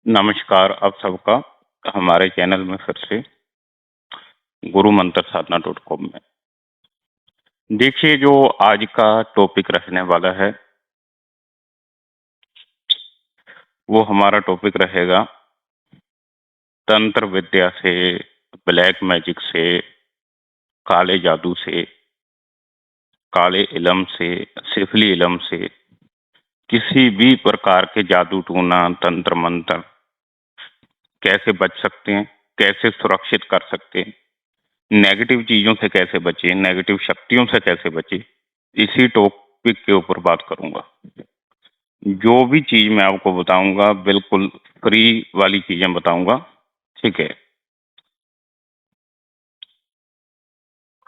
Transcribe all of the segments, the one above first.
नमस्कार आप सबका हमारे चैनल में फिर से गुरु मंत्र साधना .com में। देखिए जो आज का टॉपिक रहने वाला है वो हमारा टॉपिक रहेगा तंत्र विद्या से, ब्लैक मैजिक से, काले जादू से, काले इलम से, सिफली इलम से, किसी भी प्रकार के जादू टूना तंत्र मंत्र कैसे बच सकते हैं, कैसे सुरक्षित कर सकते हैं, नेगेटिव चीजों से कैसे बचे, नेगेटिव शक्तियों से कैसे बचे, इसी टॉपिक के ऊपर बात करूंगा। जो भी चीज मैं आपको बताऊंगा बिल्कुल फ्री वाली चीजें बताऊंगा, ठीक है।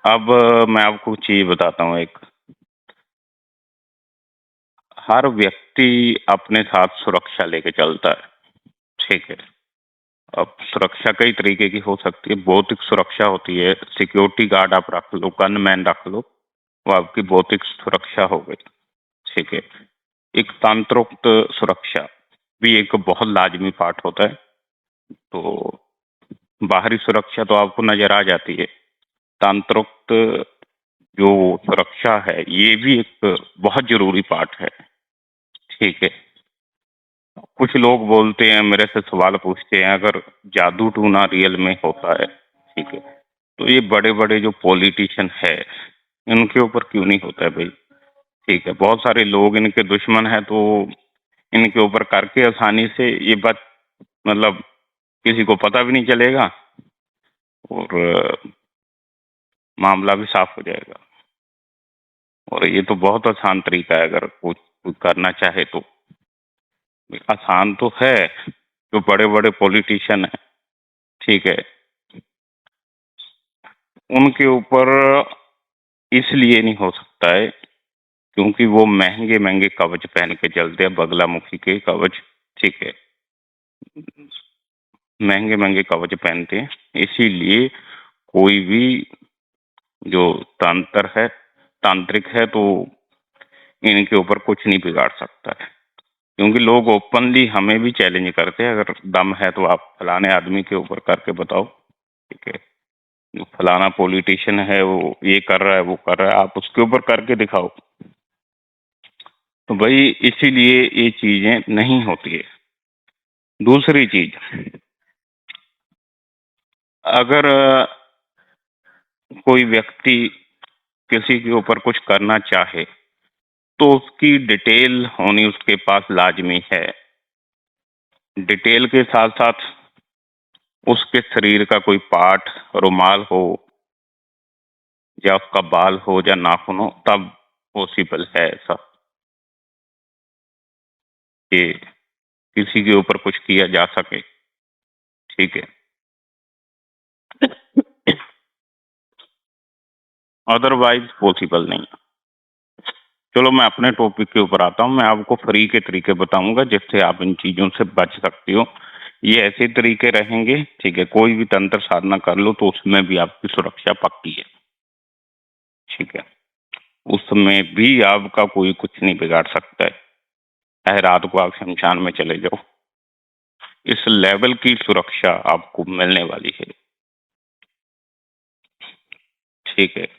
अब मैं आपको चीज बताता हूँ एक। हर व्यक्ति अपने साथ सुरक्षा लेके चलता है, ठीक है। अब सुरक्षा कई तरीके की हो सकती है। भौतिक सुरक्षा होती है, सिक्योरिटी गार्ड आप रख लो, गनमैन रख लो, वो आपकी भौतिक सुरक्षा हो गई, ठीक है। एक तंत्रोक्त सुरक्षा भी एक बहुत लाजमी पार्ट होता है। तो बाहरी सुरक्षा तो आपको नजर आ जाती है, तंत्रोक्त जो सुरक्षा है ये भी एक बहुत जरूरी पार्ट है, ठीक है। कुछ लोग बोलते हैं, मेरे से सवाल पूछते हैं, अगर जादू टूना रियल में होता है, ठीक है, तो ये बड़े बड़े जो पॉलिटिशियन है इनके ऊपर क्यों नहीं होता है भाई, ठीक है। बहुत सारे लोग इनके दुश्मन है तो इनके ऊपर करके आसानी से ये बात मतलब किसी को पता भी नहीं चलेगा और मामला भी साफ हो जाएगा। और ये तो बहुत आसान तरीका है, अगर कुछ करना चाहे तो आसान तो है। जो बड़े बड़े पॉलिटिशियन है, ठीक है, उनके ऊपर इसलिए नहीं हो सकता है क्योंकि वो महंगे महंगे कवच पहन के चलते हैं, बगलामुखी के कवच, ठीक है, महंगे महंगे कवच पहनते हैं। इसीलिए कोई भी जो तंत्र है, तांत्रिक है, तो इनके ऊपर कुछ नहीं बिगाड़ सकता है। क्योंकि लोग ओपनली हमें भी चैलेंज करते हैं, अगर दम है तो आप फलाने आदमी के ऊपर करके बताओ, ठीक है। जो फलाना पॉलिटिशियन है वो ये कर रहा है, वो कर रहा है, आप उसके ऊपर करके दिखाओ। तो भाई इसीलिए ये चीजें नहीं होती है। दूसरी चीज, अगर कोई व्यक्ति किसी के ऊपर कुछ करना चाहे तो उसकी डिटेल होनी उसके पास लाजमी है। डिटेल के साथ साथ उसके शरीर का कोई पार्ट, रुमाल हो या उसका बाल हो या नाखून हो, तब पॉसिबल है ऐसा कि किसी के ऊपर कुछ किया जा सके, ठीक है। अदरवाइज पॉसिबल नहीं है। चलो मैं अपने टॉपिक के ऊपर आता हूँ। मैं आपको फ्री के तरीके बताऊंगा जिससे आप इन चीजों से बच सकती हो। ये ऐसे तरीके रहेंगे, ठीक है। कोई भी तंत्र साधना कर लो तो उसमें भी आपकी सुरक्षा पक्की है, ठीक है। उसमें भी आपका कोई कुछ नहीं बिगाड़ सकता है, चाहे रात को आप शमशान में चले जाओ, इस लेवल की सुरक्षा आपको मिलने वाली है, ठीक है।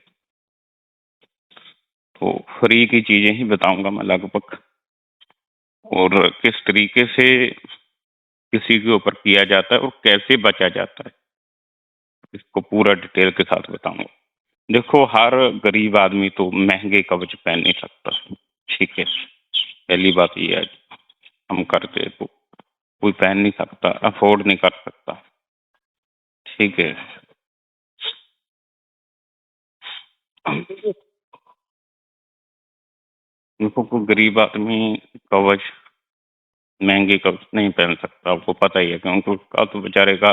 तो फ्री की चीजें ही बताऊंगा मैं लगभग, और किस तरीके से किसी के ऊपर किया जाता है और कैसे बचा जाता है, इसको पूरा डिटेल के साथ बताऊंगा। देखो, हर गरीब आदमी तो महंगे कवच पहन नहीं सकता, ठीक है। पहली बात ये है, हम करते तो कोई पहन नहीं सकता, अफोर्ड नहीं कर सकता, ठीक है। देखो, कोई गरीब आदमी कवच, महंगे कवच नहीं पहन सकता, आपको पता ही है, क्योंकि उसका तो बेचारे का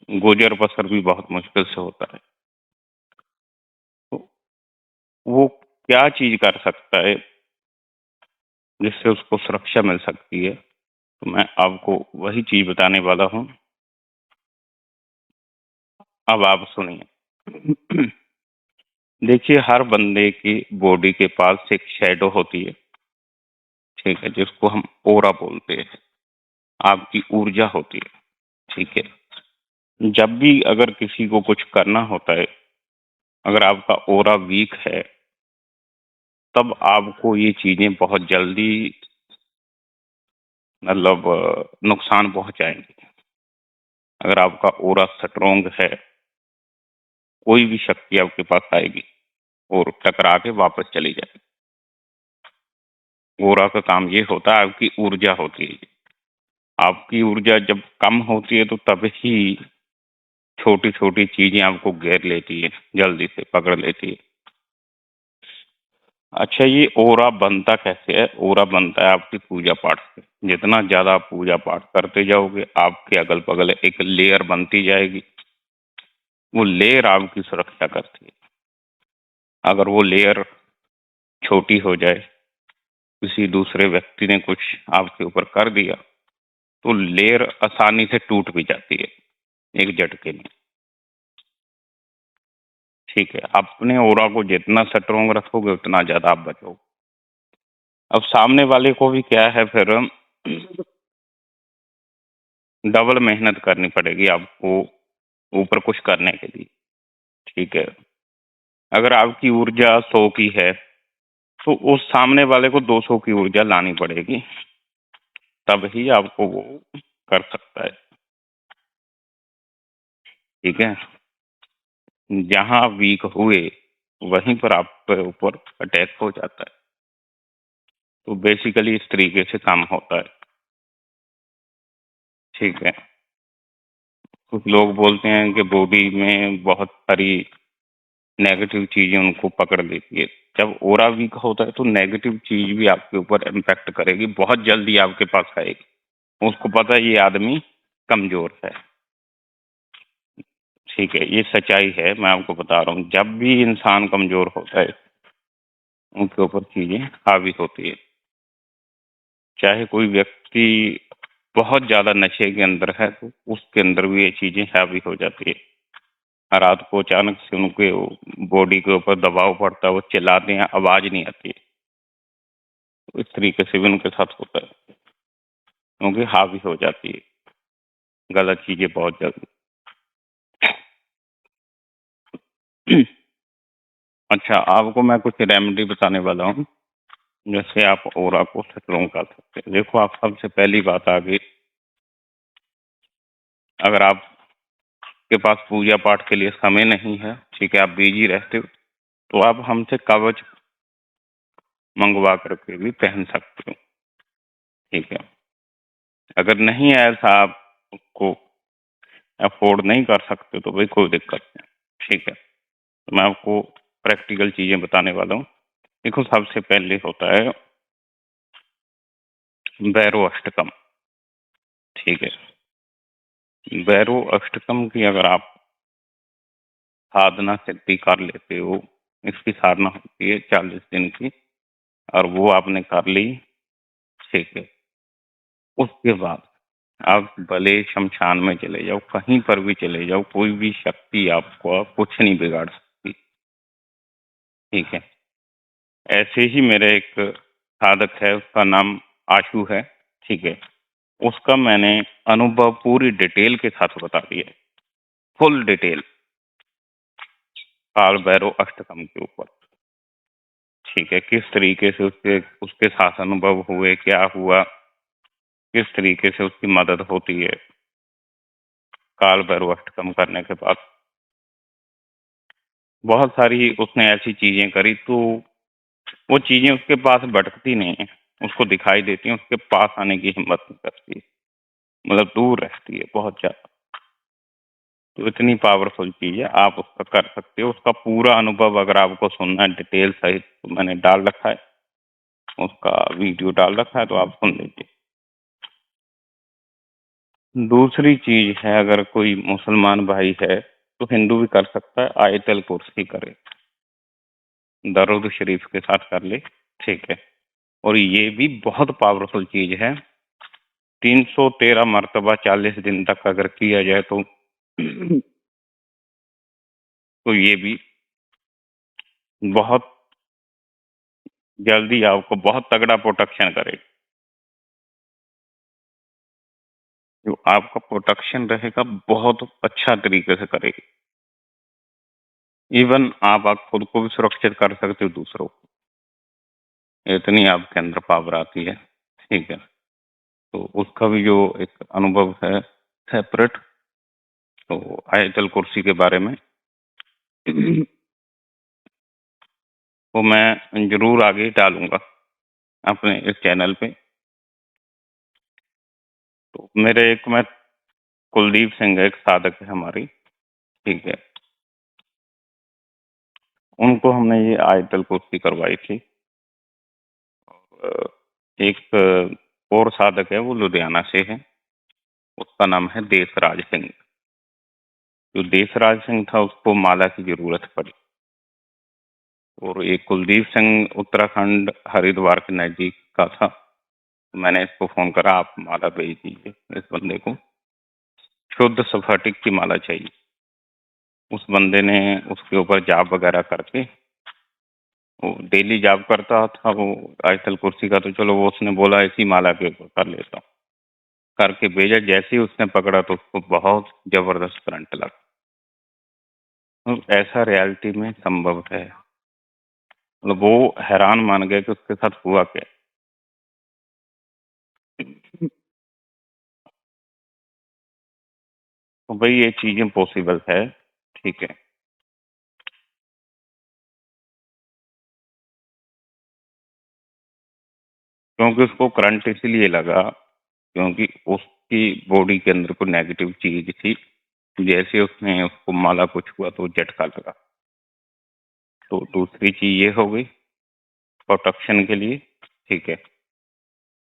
गुजर बसर भी बहुत मुश्किल से होता है। तो वो क्या चीज कर सकता है जिससे उसको सुरक्षा मिल सकती है, तो मैं आपको वही चीज बताने वाला हूँ। अब आप सुनिए। देखिए, हर बंदे की बॉडी के पास एक शैडो होती है, ठीक है, जिसको हम ओरा बोलते हैं। आपकी ऊर्जा होती है, ठीक है? जब भी अगर किसी को कुछ करना होता है, अगर आपका ऑरा वीक है, तब आपको ये चीज़ें बहुत जल्दी मतलब नुकसान पहुँचाएँगी। अगर आपका ऑरा स्ट्रॉन्ग है, कोई भी शक्ति आपके पास आएगी और टकरा के वापस चली जाएगी। ऑरा का काम ये होता है, आपकी ऊर्जा होती है। आपकी ऊर्जा जब कम होती है तो तभी छोटी-छोटी चीज़ें आपको घेर लेती है, जल्दी से पकड़ लेती है। अच्छा, ये ऑरा बनता कैसे है? ऑरा बनता है आपकी पूजा-पाठ से। जितना ज़्यादा आप पूजा-पाठ करते जाओगे, आपके अगल-बगल एक लेयर बनती जाएगी। वो लेयर आपकी सुरक्षा करती है। अगर वो लेयर छोटी हो जाए, किसी दूसरे व्यक्ति ने कुछ आपके ऊपर कर दिया, तो लेयर आसानी से टूट भी जाती है, एक झटके में। ठीक है, अपने ऑरा को जितना स्ट्रॉन्ग रखोगे, उतना ज़्यादा आप बचोगे। अब सामने वाले को भी क्या है फिर डबल मेहनत करनी पड़ेगी आपको ऊपर कुछ करने के लिए, ठीक है? अगर आपकी ऊर्जा 100 की है, तो उस सामने वाले को 200 की ऊर्जा लानी पड़ेगी, तभी आपको वो कर सकता है, ठीक है? जहाँ आप वीक हुए, वहीं पर आपके ऊपर अटैक हो जाता है। तो बेसिकली इस तरीके से काम होता है, ठीक है? कुछ लोग बोलते हैं कि बॉडी में बहुत सारी नेगेटिव चीज़ें उनको पकड़ लेती है। जब ऑरा वीक होता है तो नेगेटिव चीज़ भी आपके ऊपर इम्पैक्ट करेगी, बहुत जल्दी आपके पास आएगी। उसको पता है ये आदमी कमज़ोर है, ठीक है? ये सच्चाई है, मैं आपको बता रहा हूँ। जब भी इंसान कमज़ोर होता है, उनके ऊपर चीज़ें हावी होती है। चाहे कोई व्यक्ति बहुत ज़्यादा नशे के अंदर है, तो उसके अंदर भी ये चीज़ें हावी हो जाती है। रात को अचानक से उनके बॉडी के ऊपर दबाव पड़ता है, वो चिल्लाते हैं, आवाज़ नहीं आती है। तो इस तरीके से भी उनके साथ होता है, क्योंकि हावी हो जाती है गलत चीज़ें बहुत जल्दी। अच्छा, आपको मैं कुछ रेमेडी बताने वाला हूँ, जैसे आप ऑरा को स्ट्रॉन्ग कर सकते हैं। देखो, आप सबसे पहली बात आ गई, अगर आपके पास पूजा-पाठ के लिए समय नहीं है, ठीक है, आप बिज़ी रहते हो, तो आप हमसे कवच मँगवा कर के भी पहन सकते हो, ठीक है। अगर नहीं ऐसा आपको अफ़ोर्ड नहीं कर सकते तो भाई कोई दिक्कत नहीं, ठीक है। तो मैं आपको प्रैक्टिकल चीज़ें बताने वाला हूँ। देखो, सबसे पहले होता है भैरव अष्टकम, ठीक है। भैरव अष्टकम की अगर आप साधना सिद्धि कर लेते हो, इसकी साधना होती है 40 दिन की, और वो आपने कर ली, ठीक है। उसके बाद आप भले शमशान में चले जाओ, कहीं पर भी चले जाओ, कोई भी शक्ति आपको कुछ नहीं बिगाड़ सकती, ठीक है। ऐसे ही मेरे एक साधक है, उसका नाम आशु है, ठीक है। उसका मैंने अनुभव पूरी डिटेल के साथ बता दिया है, फुल डिटेल, काल भैरव अष्टकम के ऊपर, ठीक है। किस तरीके से उसके उसके साथ अनुभव हुए, क्या हुआ, किस तरीके से उसकी मदद होती है काल भैरव अष्टकम करने के बाद। बहुत सारी उसने ऐसी चीज़ें करी, तो वो चीज़ें उसके पास भटकती नहीं है, उसको दिखाई देती हैं, उसके पास आने की हिम्मत नहीं करती, मतलब दूर रहती है बहुत ज़्यादा। तो इतनी पावरफुल चीज़ है, आप उसका कर सकते हो। उसका पूरा अनुभव अगर आपको सुनना है डिटेल सहित, तो मैंने डाल रखा है, उसका वीडियो डाल रखा है, तो आप सुन लीजिए। दूसरी चीज़ है, अगर कोई मुसलमान भाई है, तो हिंदू भी कर सकता है, आयतल कुर्सी करे, दरूद शरीफ के साथ कर ले, ठीक है। और ये भी बहुत पावरफुल चीज़ है, 313 मर्तबा 40 दिन तक अगर किया जाए तो ये भी बहुत जल्दी आपको बहुत तगड़ा प्रोटेक्शन करेगा। जो आपका प्रोटेक्शन रहेगा बहुत अच्छा तरीके से करेगी। इवन आप खुद को भी सुरक्षित कर सकते हो, दूसरों को, इतनी आपके अंदर पावर आती है, ठीक है। तो उसका भी जो एक अनुभव है सेपरेट, तो आयतल कुर्सी के बारे में वो मैं ज़रूर आगे डालूँगा अपने इस चैनल पे। तो मेरे एक में कुलदीप सिंह एक साधक है हमारी, ठीक है। उनको हमने ये आयतल कुर्सी करवाई थी। अ, एक और साधक है, वो लुधियाना से है, उसका नाम है देसराज सिंह। जो देसराज सिंह था उसको माला की ज़रूरत पड़ी, और एक कुलदीप सिंह उत्तराखंड हरिद्वार के नज़दीक का था। मैंने इसको फ़ोन करा, आप माला भेज दीजिए इस बंदे को, शुद्ध स्फटिक की माला चाहिए। उस बंदे ने उसके ऊपर जाप वगैरह करके, वो डेली जाप करता था वो आयतल कुर्सी का, तो चलो वो उसने बोला इसी माला के ऊपर कर लेता हूँ। करके भेजा, जैसे ही उसने पकड़ा तो उसको बहुत ज़बरदस्त करंट लगा। तो ऐसा रियलिटी में संभव है। मतलब वो हैरान मान गए कि उसके साथ हुआ क्या? तो भाई ये चीज़ें पॉसिबल है, ठीक है। क्योंकि उसको करंट इसलिए लगा क्योंकि उसकी बॉडी के अंदर कोई नेगेटिव चीज़ थी। जैसे उसने उसको माला को छुआ तो झटका लगा। तो दूसरी चीज़ ये हो गई प्रोटेक्शन के लिए, ठीक है।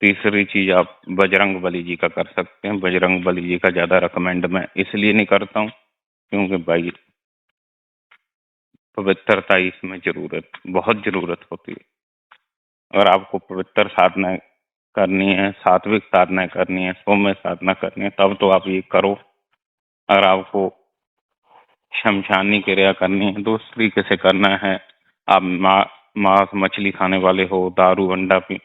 तीसरी चीज़ आप बजरंग बली जी का कर सकते हैं। बजरंग बली जी का ज़्यादा रिकमेंड मैं इसलिए नहीं करता हूँ क्योंकि भाई पवित्रता इसमें ज़रूरत, बहुत ज़रूरत होती है। अगर आपको पवित्र साधना करनी है, सात्विक साधना करनी है, सौम्य साधना करनी है, तब तो आप ये करो। अगर आपको शमशानी क्रिया करनी है, तो उस तरीके से करना है। आप मांस मछली खाने वाले हो, दारू अंडा पी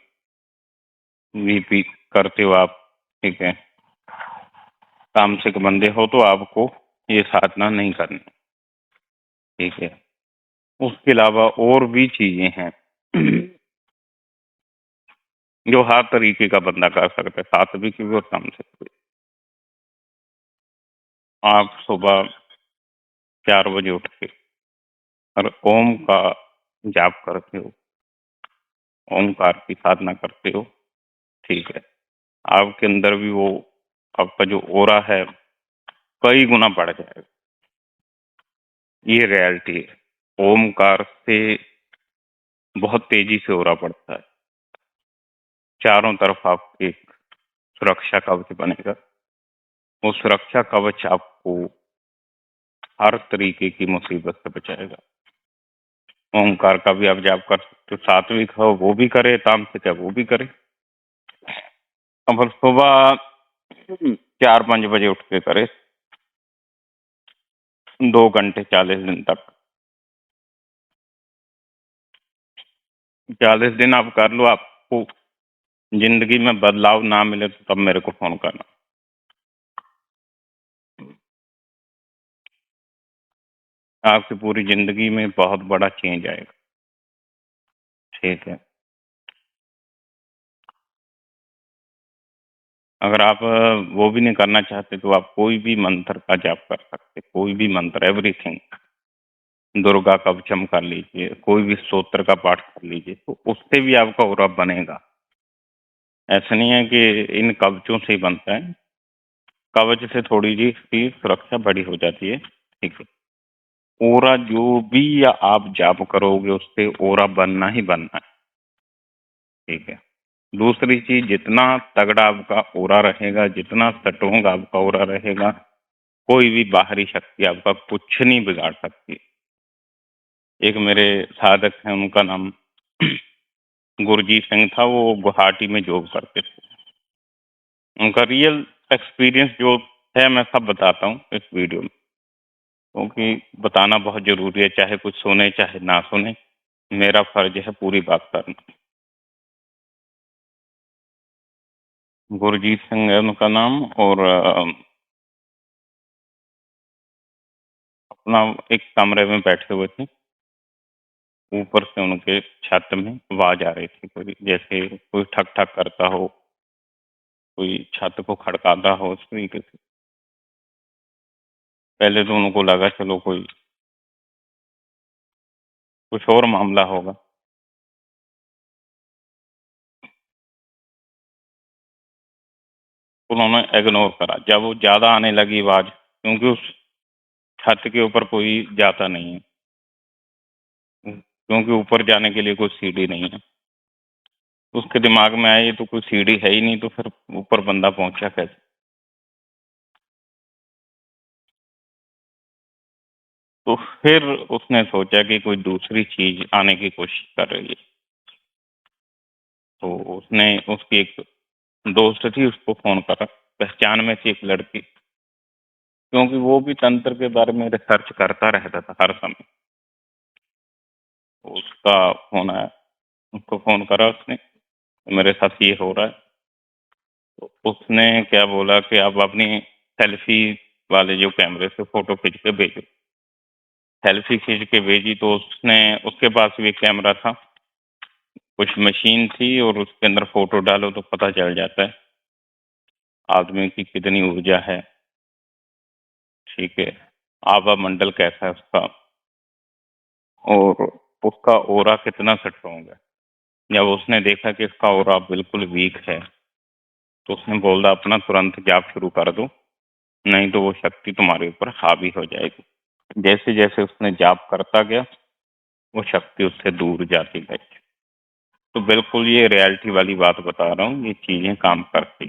करते हो आप, ठीक है, तामसिक बंदे हो, तो आपको ये साधना नहीं करनी, ठीक है। उसके अलावा और भी चीजें हैं जो हर तरीके का बंदा कर सकता है, सात्विक भी और तामसिक भी। आप सुबह 4 बजे उठ के और ओम का जाप करते हो, ओमकार की साधना करते हो, ठीक है। आपके अंदर भी वो आपका जो ओरा है कई गुना बढ़ जाएगा। ये रियलिटी है। ओमकार से बहुत तेजी से ओरा बढ़ता है। चारों तरफ आपके सुरक्षा कवच बनेगा। वो सुरक्षा कवच आपको हर तरीके की मुसीबत से बचाएगा। ओमकार का भी आप जाप कर सकते हो, सात्विक हो वो भी करे, तामसिक है वो भी करे। अब सुबह 4-5 बजे उठ के करे, 2 घंटे 40 दिन तक। 40 दिन आप कर लो, आपको जिंदगी में बदलाव ना मिले तो तब मेरे को फोन करना। आपकी पूरी जिंदगी में बहुत बड़ा चेंज आएगा, ठीक है। अगर आप वो भी नहीं करना चाहते तो आप कोई भी मंत्र का जाप कर सकते, कोई भी मंत्र, एवरीथिंग। दुर्गा कवचम कर लीजिए, कोई भी स्तोत्र का पाठ कर लीजिए, तो उससे भी आपका ऑरा बनेगा। ऐसा नहीं है कि इन कवचों से ही बनता है, कवच से थोड़ी जी सुरक्षा बड़ी हो जाती है, ठीक है। ओरा जो भी या आप जाप करोगे उससे ओरा बनना ही बनना है, ठीक है। दूसरी चीज, जितना तगड़ा आपका ओरा रहेगा, जितना स्ट्रोंग आपका ओरा रहेगा, कोई भी बाहरी शक्ति आपका कुछ नहीं बिगाड़ सकती। एक मेरे साधक हैं, उनका नाम गुरजीत सिंह था, वो गुवाहाटी में जॉब करते थे। उनका रियल एक्सपीरियंस जो है मैं सब बताता हूँ इस वीडियो में, क्योंकि बताना बहुत जरूरी है, चाहे कुछ सुने चाहे ना सुने, मेरा फर्ज है पूरी बात करना। गुरजीत सिंह है उनका नाम। और अपना एक कमरे में बैठे हुए थे, ऊपर से उनके छत में आवाज आ रही थी, कोई जैसे कोई ठक ठक करता हो, कोई छत को खड़काता हो, उस तरीके से। पहले तो उनको लगा चलो कोई कुछ और मामला होगा। उन्होंने इग्नोर करा। जब वो ज़्यादा आने लगी आवाज़, क्योंकि उस छत के ऊपर कोई जाता नहीं है, क्योंकि ऊपर जाने के लिए कोई सीढ़ी नहीं है। उसके दिमाग में आया ये तो कोई सीढ़ी है ही नहीं, तो फिर ऊपर बंदा पहुंचा कैसे। तो फिर उसने सोचा कि कोई दूसरी चीज आने की कोशिश कर रही है। तो उसने उसकी एक दोस्त थी, उसको फोन करा। पहचान में थी एक लड़की, क्योंकि वो भी तंत्र के बारे में रिसर्च करता रहता था हर समय। तो उसका फोन आया, उसको फोन करा उसने, मेरे साथ ये हो रहा है। तो उसने क्या बोला कि आप अपनी सेल्फी वाले जो कैमरे से फोटो खींच के भेजो। सेल्फी खींच के भेजी तो उसने, उसके पास भी एक कैमरा था, कुछ मशीन थी, और उसके अंदर फोटो डालो तो पता चल जाता है आदमी की कितनी ऊर्जा है। ठीक है, आभा मंडल कैसा है उसका, और उसका ओरा कितना स्ट्रॉन्ग है। जब उसने देखा कि इसका ओरा बिल्कुल वीक है, तो उसने बोला अपना तुरंत जाप शुरू कर दो, नहीं तो वो शक्ति तुम्हारे ऊपर हावी हो जाएगी। जैसे जैसे उसने जाप करता गया, वो शक्ति उससे दूर जाती गई। तो बिल्कुल ये रियलिटी वाली बात बता रहा हूँ, ये चीजें काम करती।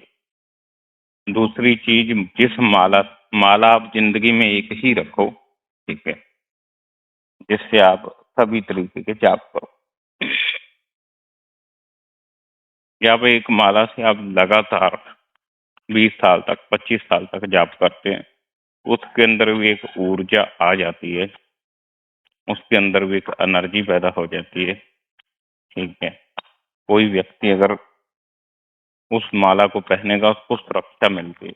दूसरी चीज, जिस माला माला आप जिंदगी में एक ही रखो, ठीक है, जिससे आप सभी तरीके के जाप करो। या आप एक माला से आप लगातार 20 साल तक, 25 साल तक जाप करते हैं, उसके अंदर भी एक ऊर्जा आ जाती है, उसके अंदर भी एक एनर्जी पैदा हो जाती है। ठीक है, कोई व्यक्ति अगर उस माला को पहनेगा, उसको सुरक्षा मिलती है।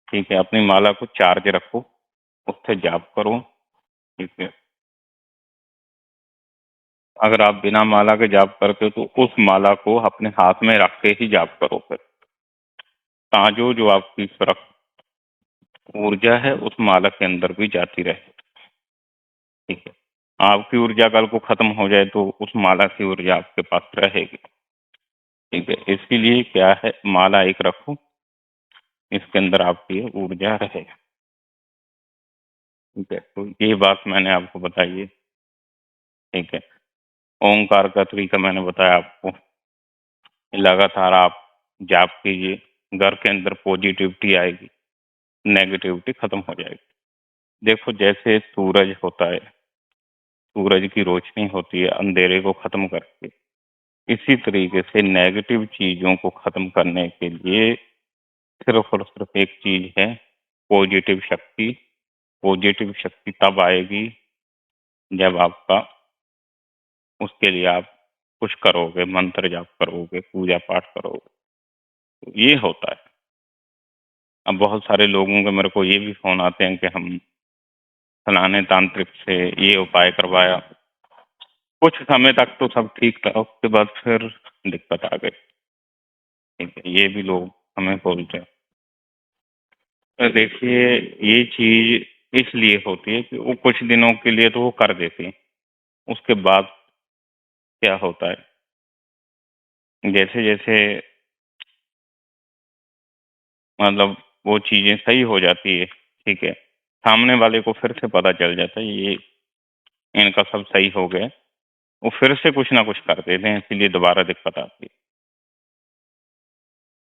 ठीक है, अपनी माला को चार्ज रखो, उससे जाप करो। ठीक है, अगर आप बिना माला के जाप करते हो तो उस माला को अपने हाथ में रख के ही जाप करो। फिर ताजो जो आपकी ऊर्जा है उस माला के अंदर भी जाती रहे। ठीक है, आपकी ऊर्जा कल को खत्म हो जाए तो उस माला की ऊर्जा आपके पास रहेगी। ठीक है, इसके लिए क्या है, माला एक रखो, इसके अंदर आपकी ऊर्जा रहेगा। ठीक है, तो ये बात मैंने आपको बताई है। ठीक है, ओंकार का तरीका मैंने बताया आपको। लगातार आप जाप कीजिए, घर के अंदर पॉजिटिविटी आएगी, नेगेटिविटी खत्म हो जाएगी। देखो, जैसे सूरज होता है, सूरज की रोशनी होती है अंधेरे को खत्म करके, इसी तरीके से नेगेटिव चीजों को खत्म करने के लिए सिर्फ और सिर्फ एक चीज है, पॉजिटिव शक्ति। पॉजिटिव शक्ति तब आएगी जब आपका, उसके लिए आप कुछ करोगे, मंत्र जाप करोगे, पूजा पाठ करोगे, तो ये होता है। अब बहुत सारे लोगों के मेरे को ये भी फोन आते हैं कि हम फलाने तांत्रिक से ये उपाय करवाया, कुछ समय तक तो सब ठीक था, उसके बाद फिर दिक्कत आ गई। ठीक है, ये भी लोग हमें बोलते हैं। तो देखिए, ये चीज इसलिए होती है कि वो कुछ दिनों के लिए तो वो कर देते हैं, उसके बाद क्या होता है, जैसे जैसे मतलब वो चीजें सही हो जाती है, ठीक है, सामने वाले को फिर से पता चल जाता है ये इनका सब सही हो गया, वो फिर से कुछ ना कुछ कर देते हैं, इसीलिए दोबारा दिक्कत आती है।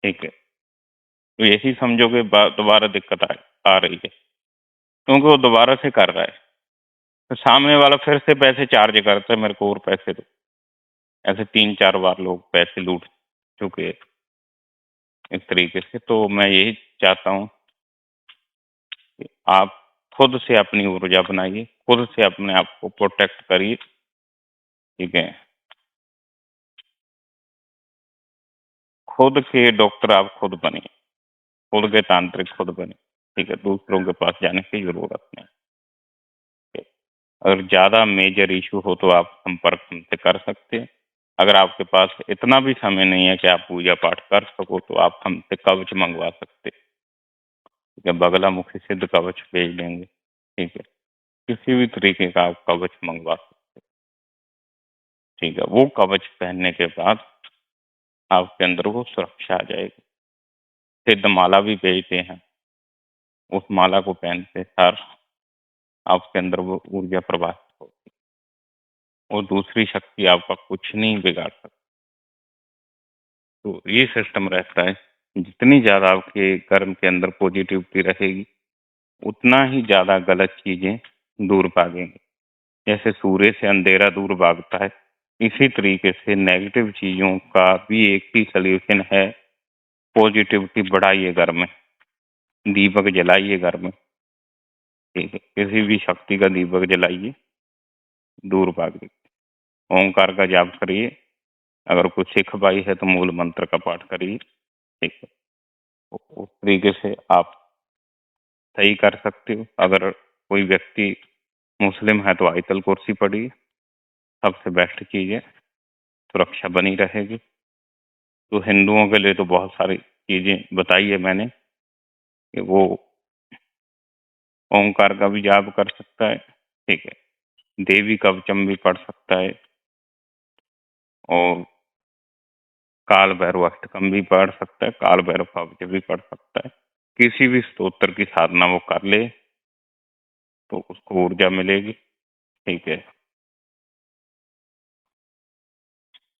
ठीक है, तो यही समझो कि दोबारा दिक्कत आ रही है, क्योंकि वो दोबारा से कर रहा है, तो सामने वाला फिर से पैसे चार्ज करता है, मेरे को और पैसे दो। ऐसे 3-4 बार लोग पैसे लूट चुके हैं इस तरीके से। तो मैं यही चाहता हूँ कि आप खुद से अपनी ऊर्जा बनाइए, खुद से अपने आप को प्रोटेक्ट करिए। ठीक है, खुद के डॉक्टर आप खुद बनिए, खुद के तांत्रिक खुद बनिए, ठीक है? दूसरों के पास जाने की ज़रूरत नहीं है। अगर ज़्यादा मेजर इश्यू हो तो आप संपर्क हमसे कर सकते हैं। अगर आपके पास इतना भी समय नहीं है कि आप पूजा-पाठ कर सको, तो आप हमसे कवच मँगवा सकते हैं, ठीक है? बगलामुखी सिद्ध कवच भेज देंगे, ठीक है? किसी भी तरीके का आप कवच मँगवा सकते हैं, ठीक है? वो कवच पहनने के बाद आपके अंदर वो सुरक्षा आ जाएगी। सिद्ध माला भी भेजते हैं, उस माला को पहनते सार आपके अंदर वो ऊर्जा प्रवाहित होती है और दूसरी शक्ति आपका कुछ नहीं बिगाड़ सकती। तो ये सिस्टम रहता है, जितनी ज़्यादा आपके कर्म के अंदर पॉजिटिविटी रहेगी, उतना ही ज़्यादा गलत चीज़ें दूर भागेंगी। जैसे सूर्य से अंधेरा दूर भागता है, इसी तरीके से नेगेटिव चीज़ों का भी एक ही सॉल्यूशन है, पॉजिटिविटी बढ़ाइए घर में, दीपक जलाइए घर में, ठीक है? किसी भी शक्ति का दीपक जलाइए, दूर भागेगी। ओंकार का जाप करिए, अगर कुछ सीख पाई है तो मूल मंत्र का पाठ करिए, ठीक है? उस तरीके से आप सही कर सकते हो। अगर कोई व्यक्ति मुस्लिम है तो आयतल कुर्सी पढ़िए, सबसे बेस्ट चीज़ है, सुरक्षा बनी रहेगी। तो हिंदुओं के लिए तो बहुत सारी चीज़ें बताई है मैंने कि वो ओंकार का भी जाप कर सकता है, ठीक है? देवी कवचम भी पढ़ सकता है और काल भैरव अष्टकम भी पढ़ सकता है, काल भैरव कवच भी पढ़ सकता है। किसी भी स्तोत्र की साधना वो कर ले, तो उसको ऊर्जा मिलेगी, ठीक है?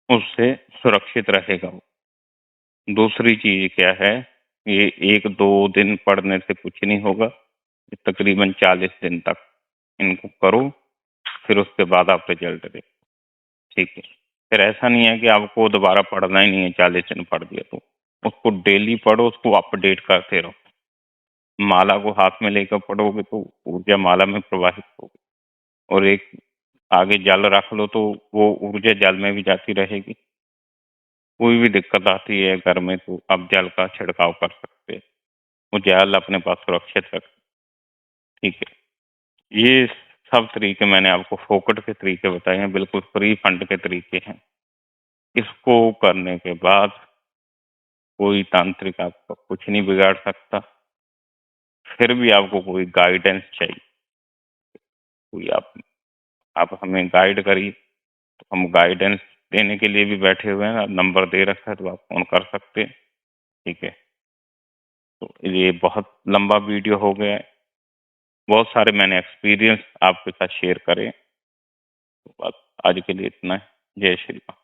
उससे सुरक्षित रहेगा वो। दूसरी चीज़ क्या है, ये 1-2 दिन पढ़ने से कुछ नहीं होगा, ये तकरीबन 40 दिन तक इनको करो, फिर उसके बाद आप रिजल्ट देखो, ठीक है? फिर ऐसा नहीं है कि आपको दोबारा पढ़ना ही नहीं है, 40 दिन पढ़ दिया तो। उसको डेली पढ़ो, उसको अपडेट करते रहो। माला को हाथ में लेकर पढ़ोगे तो ऊर्जा माला में प्रवाहित होगी और एक आगे जल रख लो तो वो ऊर्जा जल में भी जाती रहेगी। कोई भी दिक्कत आती है घर में तो आप जल का छिड़काव कर सकते हैं। वो जल अपने पास सुरक्षित रखें, ठीक है? ये सब तरीके मैंने आपको फोकट के तरीके बताए हैं, बिल्कुल फ्री फंड के तरीके हैं। इसको करने के बाद कोई तांत्रिक आपका कुछ नहीं बिगाड़ सकता। फिर भी आपको कोई गाइडेंस चाहिए, कोई आप हमें गाइड करिए, तो हम गाइडेंस देने के लिए भी बैठे हुए हैं, नंबर दे रखा है तो आप फ़ोन कर सकते हैं, ठीक है? तो ये बहुत लंबा वीडियो हो गया है, बहुत सारे मैंने एक्सपीरियंस आपके साथ शेयर करे, तो बस आज के लिए इतना है। जय श्री राम।